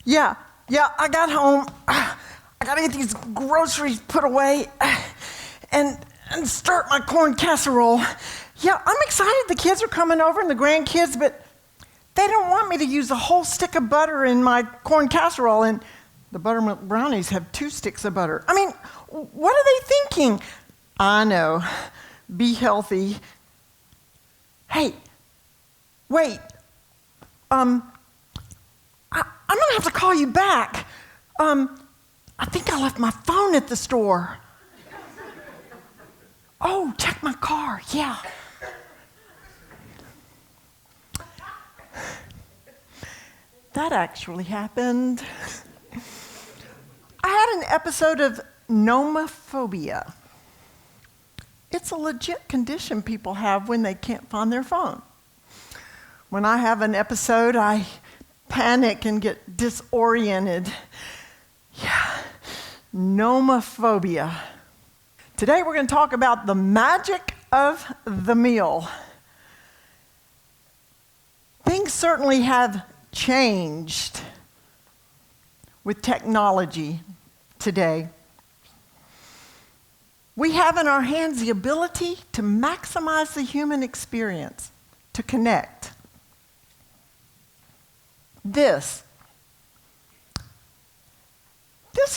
Yeah, I got home. I gotta get these groceries put away and start my corn casserole. Yeah, I'm excited the kids are coming over and the grandkids, but they don't want me to use a whole stick of butter in my corn casserole, and the buttermilk brownies have 2 sticks of butter. I mean, what are they thinking? I know. Be healthy. Hey, wait. I'm gonna have to call you back. I think I left my phone at the store. Oh, check my car. Yeah. That actually happened. I had an episode of nomophobia. It's a legit condition people have when they can't find their phone. When I have an episode, I panic and get disoriented. Yeah, nomophobia. Today we're going to talk about the magic of the meal. Things certainly have changed with technology today. We have in our hands the ability to maximize the human experience, to connect. This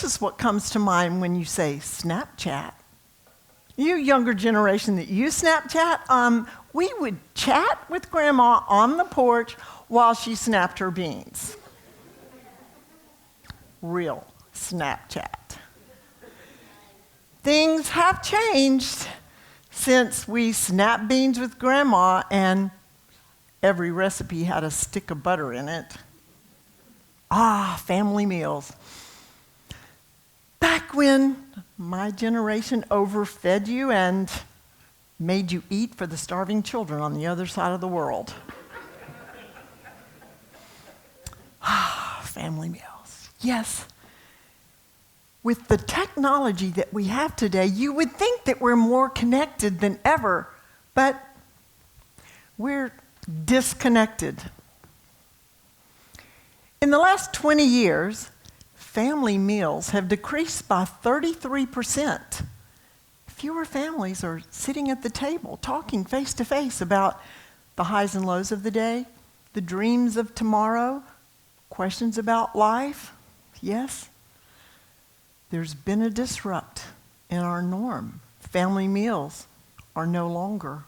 is what comes to mind when you say Snapchat. You younger generation that use Snapchat, we would chat with Grandma on the porch while she snapped her beans. Real Snapchat. Things have changed since we snapped beans with Grandma and every recipe had a stick of butter in it. Family meals. Back when my generation overfed you and made you eat for the starving children on the other side of the world. Family meals. Yes. With the technology that we have today, you would think that we're more connected than ever, but we're disconnected. In the last 20 years, family meals have decreased by 33%. Fewer families are sitting at the table, talking face to face about the highs and lows of the day, the dreams of tomorrow, questions about life. Yes, there's been a disrupt in our norm. Family meals are no longer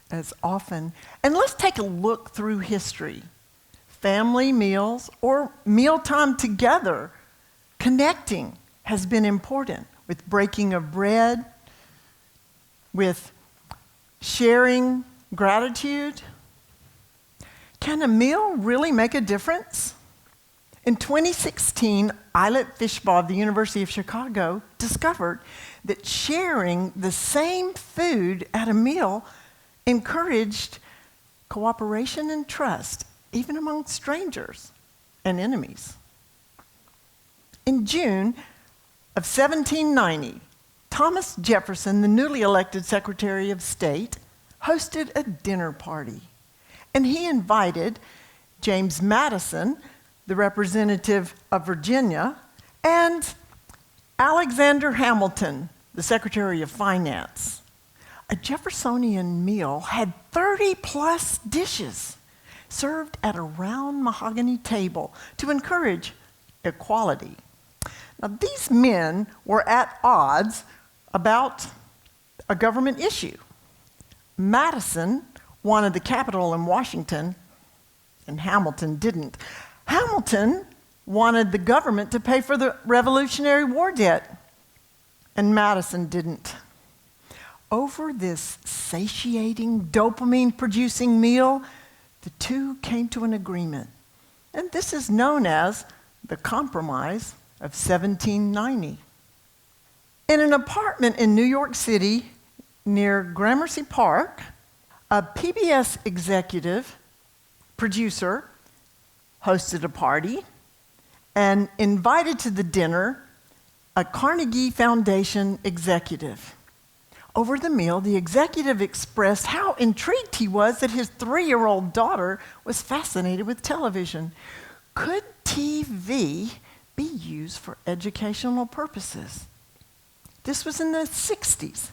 as often. And let's take a look through history. Family meals or mealtime together, connecting has been important with breaking of bread, with sharing gratitude. Can a meal really make a difference? In 2016, Eilert Fishbaugh of the University of Chicago discovered that sharing the same food at a meal encouraged cooperation and trust, even among strangers and enemies. In June of 1790, Thomas Jefferson, the newly elected Secretary of State, hosted a dinner party. And he invited James Madison, the representative of Virginia, and Alexander Hamilton, the Secretary of Finance. A Jeffersonian meal had 30-plus dishes served at a round mahogany table to encourage equality. Now, these men were at odds about a government issue. Madison wanted the Capitol in Washington, and Hamilton didn't. Hamilton wanted the government to pay for the Revolutionary War debt, and Madison didn't. Over this satiating, dopamine-producing meal, the two came to an agreement. And this is known as the Compromise of 1790. In an apartment in New York City near Gramercy Park, a PBS executive producer hosted a party and invited to the dinner a Carnegie Foundation executive. Over the meal, the executive expressed how intrigued he was that his 3-year-old daughter was fascinated with television. Could TV be used for educational purposes? This was in the 60s.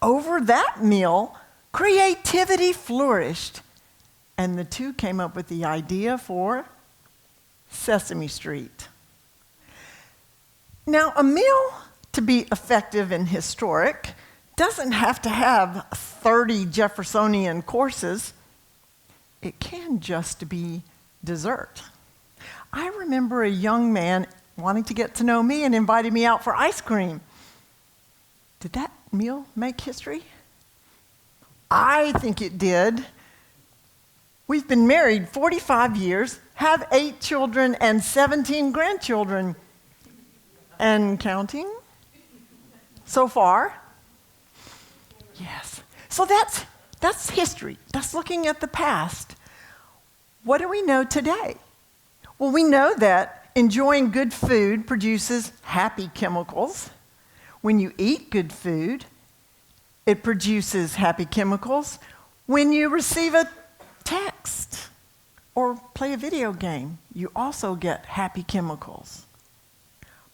Over that meal, creativity flourished, and the two came up with the idea for Sesame Street. Now, a meal to be effective and historic doesn't have to have 30 Jeffersonian courses. It can just be dessert. I remember a young man wanting to get to know me and invited me out for ice cream. Did that meal make history? I think it did. We've been married 45 years, have 8 children and 17 grandchildren, and counting so far. Yes. So that's history. That's looking at the past. What do we know today? Well, we know that enjoying good food produces happy chemicals. When you eat good food, it produces happy chemicals. When you receive a text or play a video game, you also get happy chemicals.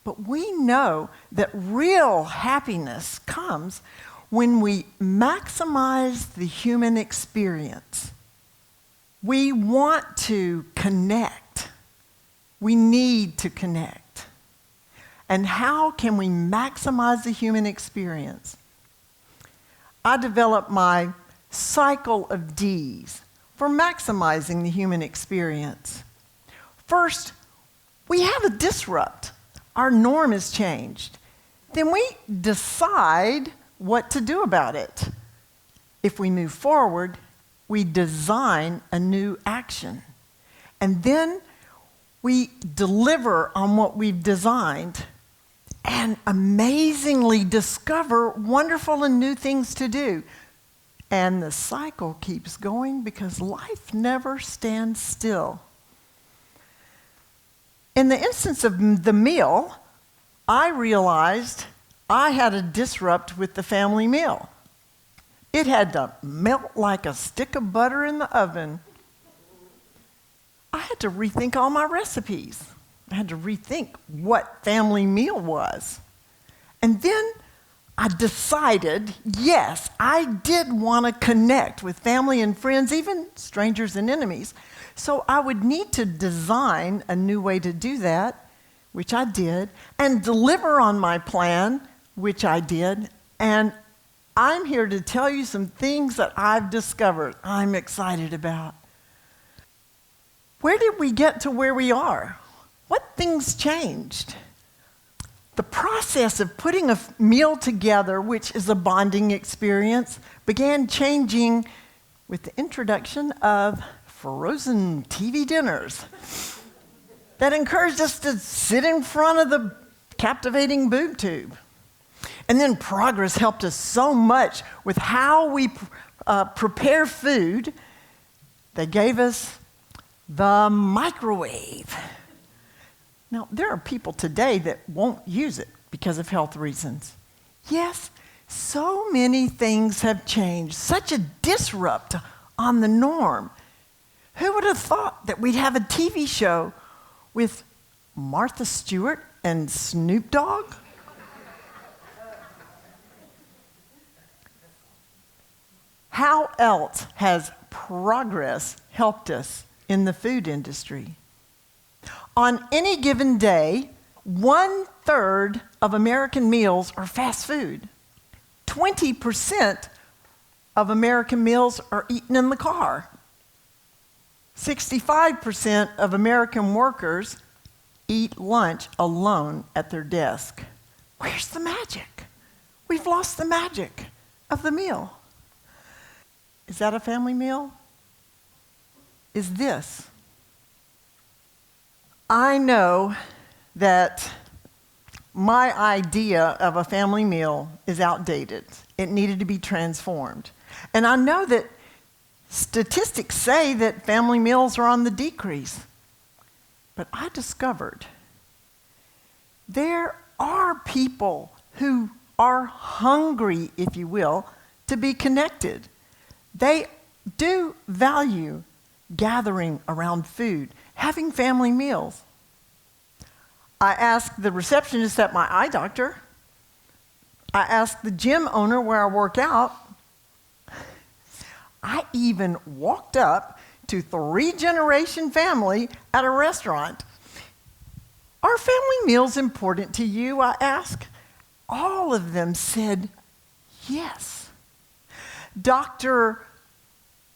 But we know that real happiness comes when we maximize the human experience. We want to connect. We need to connect. And how can we maximize the human experience? I developed my cycle of D's for maximizing the human experience. First, we have a disrupt. Our norm has changed. Then we decide what to do about it. If we move forward, we design a new action. And then we deliver on what we've designed and amazingly discover wonderful and new things to do. And the cycle keeps going because life never stands still. In the instance of the meal, I realized I had a disrupt with the family meal. It had to melt like a stick of butter in the oven. I had to rethink all my recipes. I had to rethink what family meal was. And then I decided, yes, I did want to connect with family and friends, even strangers and enemies. So I would need to design a new way to do that, which I did, and deliver on my plan, which I did. And I'm here to tell you some things that I've discovered I'm excited about. Where did we get to where we are? What things changed? The process of putting a meal together, which is a bonding experience, began changing with the introduction of frozen TV dinners that encouraged us to sit in front of the captivating boob tube. And then progress helped us so much with how we prepare food. They gave us the microwave. Now, there are people today that won't use it because of health reasons. Yes, so many things have changed, such a disrupt on the norm. Who would have thought that we'd have a TV show with Martha Stewart and Snoop Dogg? How else has progress helped us in the food industry? On any given day, 1/3 of American meals are fast food. 20% of American meals are eaten in the car. 65% of American workers eat lunch alone at their desk. Where's the magic? We've lost the magic of the meal. Is that a family meal? Is this? I know that my idea of a family meal is outdated. It needed to be transformed. And I know that statistics say that family meals are on the decrease. But I discovered there are people who are hungry, if you will, to be connected. They do value gathering around food having family meals. I asked the receptionist at my eye doctor. I asked the gym owner where I work out. I even walked up to 3-generation family at a restaurant. Are family meals important to you? I asked. All of them said yes. Dr.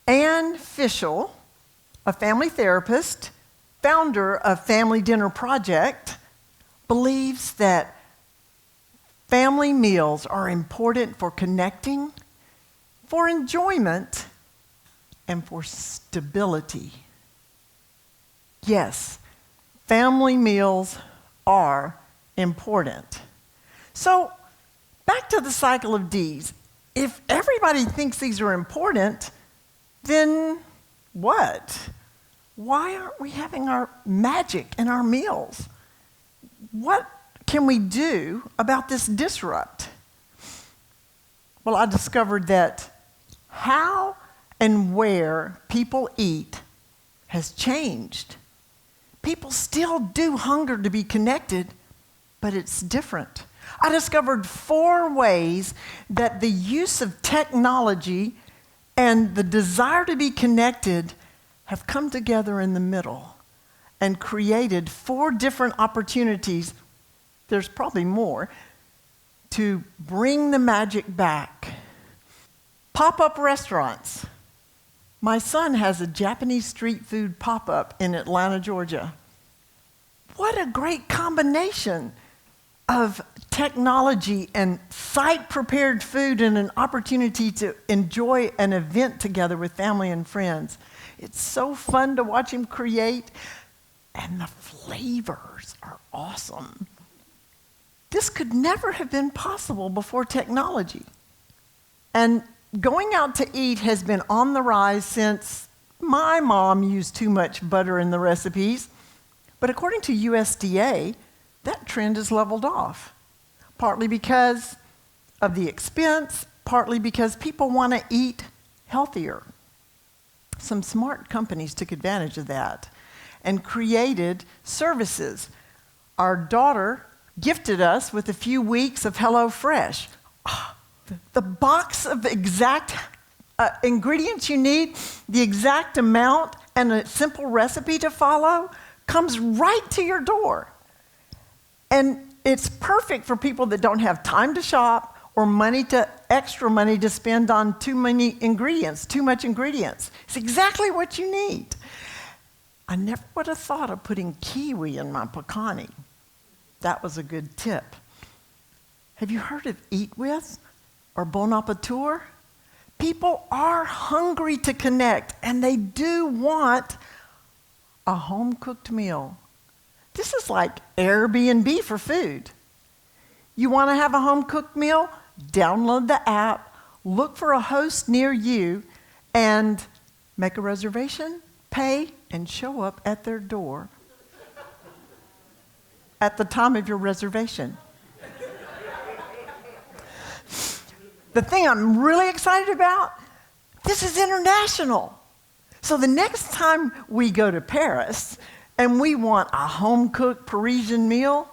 Ann Fischel, a family therapist, founder of Family Dinner Project, believes that family meals are important for connecting, for enjoyment, and for stability. Yes, family meals are important. So, back to the cycle of D's. If everybody thinks these are important, then what? Why aren't we having our magic in our meals? What can we do about this disrupt? Well, I discovered that how and where people eat has changed. People still do hunger to be connected, but it's different. I discovered 4 ways that the use of technology and the desire to be connected have come together in the middle and created 4 different opportunities, there's probably more, to bring the magic back. Pop-up restaurants. My son has a Japanese street food pop-up in Atlanta, Georgia. What a great combination of technology and site-prepared food and an opportunity to enjoy an event together with family and friends. It's so fun to watch him create, and the flavors are awesome. This could never have been possible before technology. And going out to eat has been on the rise since my mom used too much butter in the recipes. But according to USDA, that trend has leveled off, partly because of the expense, partly because people want to eat healthier. Some smart companies took advantage of that and created services. Our daughter gifted us with a few weeks of HelloFresh. The box of exact ingredients you need, the exact amount, and a simple recipe to follow comes right to your door. And it's perfect for people that don't have time to shop or extra money to spend on too much ingredients. It's exactly what you need. I never would have thought of putting kiwi in my pecani. That was a good tip. Have you heard of Eat With or Bon Appetit? People are hungry to connect, and they do want a home-cooked meal. This is like Airbnb for food. You want to have a home-cooked meal? Download the app, look for a host near you, and make a reservation, pay, and show up at their door at the time of your reservation. The thing I'm really excited about, this is international. So the next time we go to Paris and we want a home-cooked Parisian meal,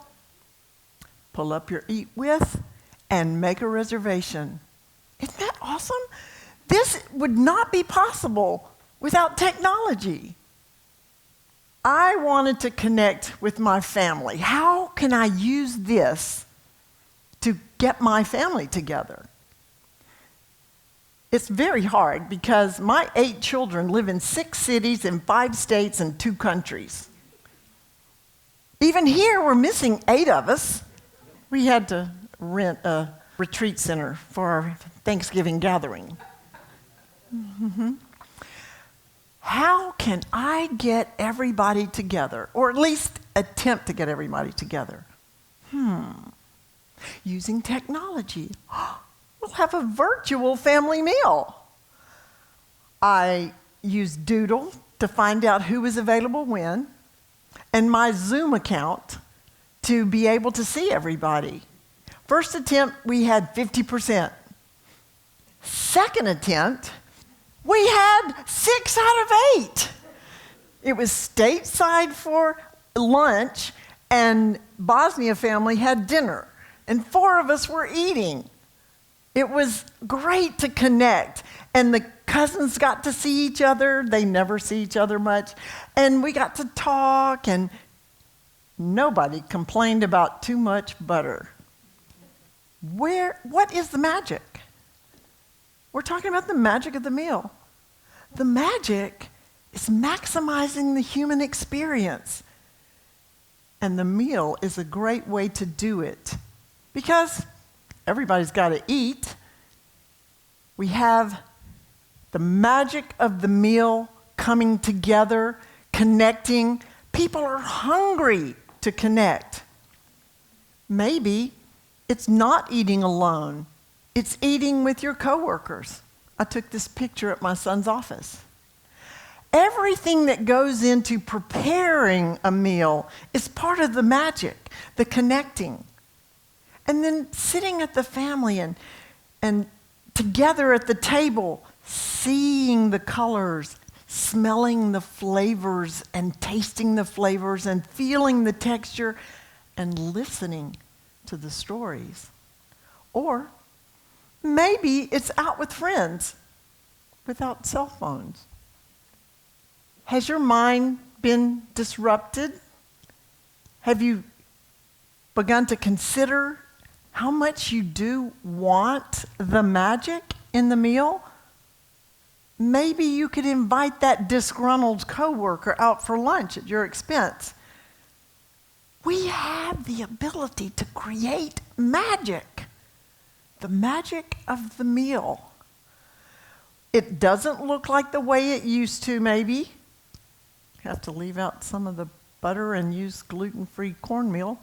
pull up your Eat With and make a reservation. Isn't that awesome? This would not be possible without technology. I wanted to connect with my family. How can I use this to get my family together? It's very hard because my 8 children live in 6 cities in 5 states and 2 countries. Even here, we're missing 8 of us. We had to rent a retreat center for our Thanksgiving gathering. Mm-hmm. How can I get everybody together, or at least attempt to get everybody together? Using technology. We'll have a virtual family meal. I use Doodle to find out who is available when, and my Zoom account to be able to see everybody. First attempt, we had 50%. Second attempt, we had 6 out of 8. It was stateside for lunch, and Bosnia family had dinner, and 4 of us were eating. It was great to connect, and the cousins got to see each other. They never see each other much, and we got to talk, and nobody complained about too much butter. What is the magic? We're talking about the magic of the meal. The magic is maximizing the human experience. And the meal is a great way to do it because everybody's got to eat. We have the magic of the meal coming together, connecting. People are hungry to connect. Maybe it's not eating alone. It's eating with your coworkers. I took this picture at my son's office. Everything that goes into preparing a meal is part of the magic, the connecting. And then sitting at the family and together at the table, seeing the colors, smelling the flavors and tasting the flavors and feeling the texture and listening to the stories. Or maybe it's out with friends without cell phones. Has your mind been disrupted? Have you begun to consider how much you do want the magic in the meal? Maybe you could invite that disgruntled coworker out for lunch at your expense. We have the ability to create magic, the magic of the meal. It doesn't look like the way it used to, maybe. Have to leave out some of the butter and use gluten-free cornmeal.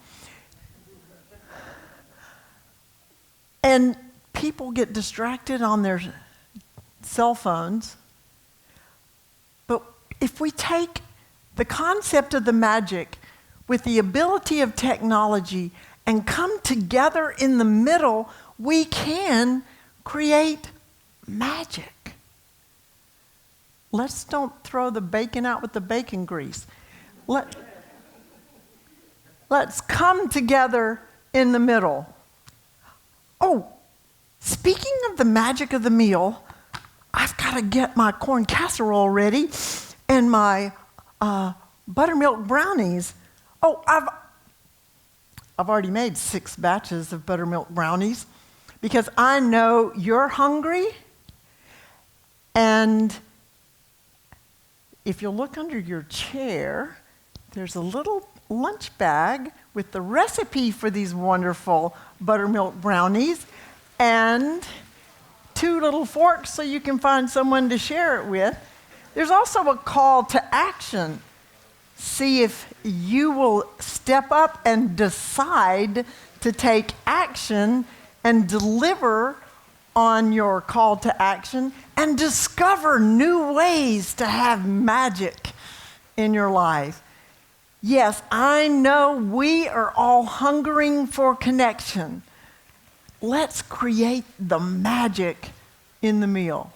And people get distracted on their cell phones. But if we take the concept of the magic with the ability of technology and come together in the middle, we can create magic. Let's don't throw the bacon out with the bacon grease. Let's come together in the middle. Oh, speaking of the magic of the meal, I've got to get my corn casserole ready and my buttermilk brownies. Oh, I've already made 6 batches of buttermilk brownies because I know you're hungry. And if you look under your chair, there's a little lunch bag with the recipe for these wonderful buttermilk brownies and 2 little forks so you can find someone to share it with. There's also a call to action. See if you will step up and decide to take action and deliver on your call to action and discover new ways to have magic in your life. Yes, I know we are all hungering for connection. Let's create the magic in the meal.